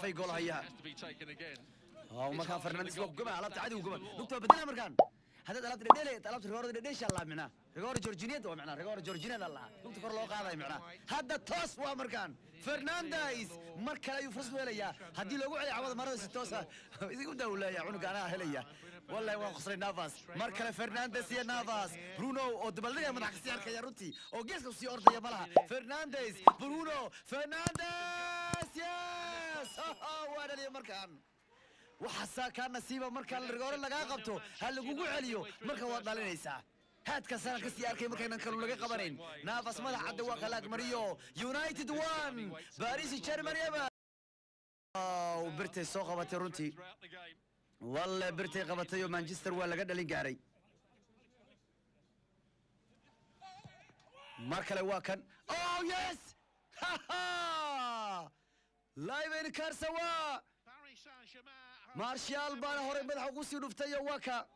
dhaafay gool haya markaan Fernandes waa gaba alaabta caadi u gaba lugta bedela markaan هذا طلبت رديله طلبت ريغور رديله إن شاء الله معنا ريغور جورجينيا ده معنا ريغور جورجينيا الله لقطة كور لو قاضي معنا هذا توس وامريكان فرنانديز مركل يفوز ولا هدي لو علي عوض مرة ستوسة يقول دولة يا عنق أنا هليا والله ما خسرين نافاس مركل فرنانديز يا نافاس برونو أو دبلية من عكسيار كيا روتي أو جيس كوسي أرض يا بلها فرنانديز برونو فرنانديز يس وانا لي مركان وحسا كان نصيبه مركا الرجال لغا قبطو هل لغو عليو مركا waa dhalinaysa haadka sana ka siyaarkay markaynan kale laga qabanin naafas madax cad waa kala mariyo United 1 Paris Germany oo birtay soo qabatay runtii walla birtay qabatay oo Manchester waa laga dhalin gaaray markale waa kan oh yes live in Karsawa مارشال بان هوري مدح قوسي نفتيا وكا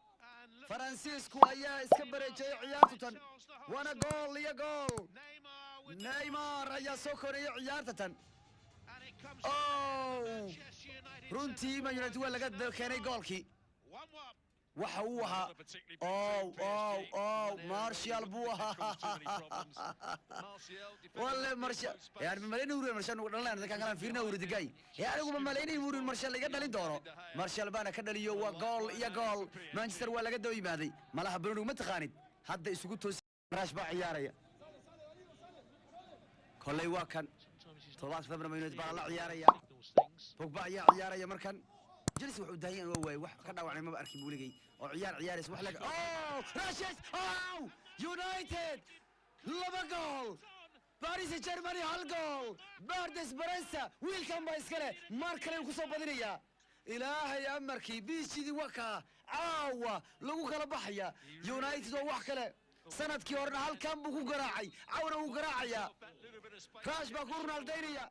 فرانسيسكو ايا اسكا بريجي عيارتتن وانا جول يا جول نيمار ايا سوكوري عيارتتن اوه رونتي ما يونايتد ولا قد كاني جولكي وحوها اوه مارشال بوها والله مارشال يعني مالين وري مارشال ودلنا dadka kala fiirna uri digay yaanigu ma maleynay uri mارشال laga dhalin doono مارشال baana ka dhaliyo waa gool iyo gool Manchester waa laga doo yimaaday malaha Bruno ma taqaanid hadda isugu toos Rash baa ciyaaraya kolay waa kan tobaad sabra ma United baa la ciyaaraya Pogba ayaa ciyaaraya markan جلس وحده دايان واي wax ka dhaawacay ma arkin buuligay oo ciyaaraysa wax laga Rashes United laba gool Paris Germany hal gool Bardes Baresa wiilkan baa iskale mar kale ku soo badinaya ilaahay amarkii biishidi waka caawa lagu kala baxaya United oo wax kale sanadkii horna halkan buu ku garaacay caawna uu garaacaya Rash baa ku Ronaldinho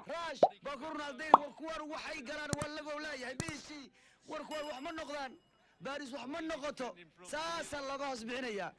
راش باكورنا الدين وركوار وحي قران ولا قولاي هبيشي وركوار وحمن نقدان باريس وحمن نقطه ساسا لغاص بعنيا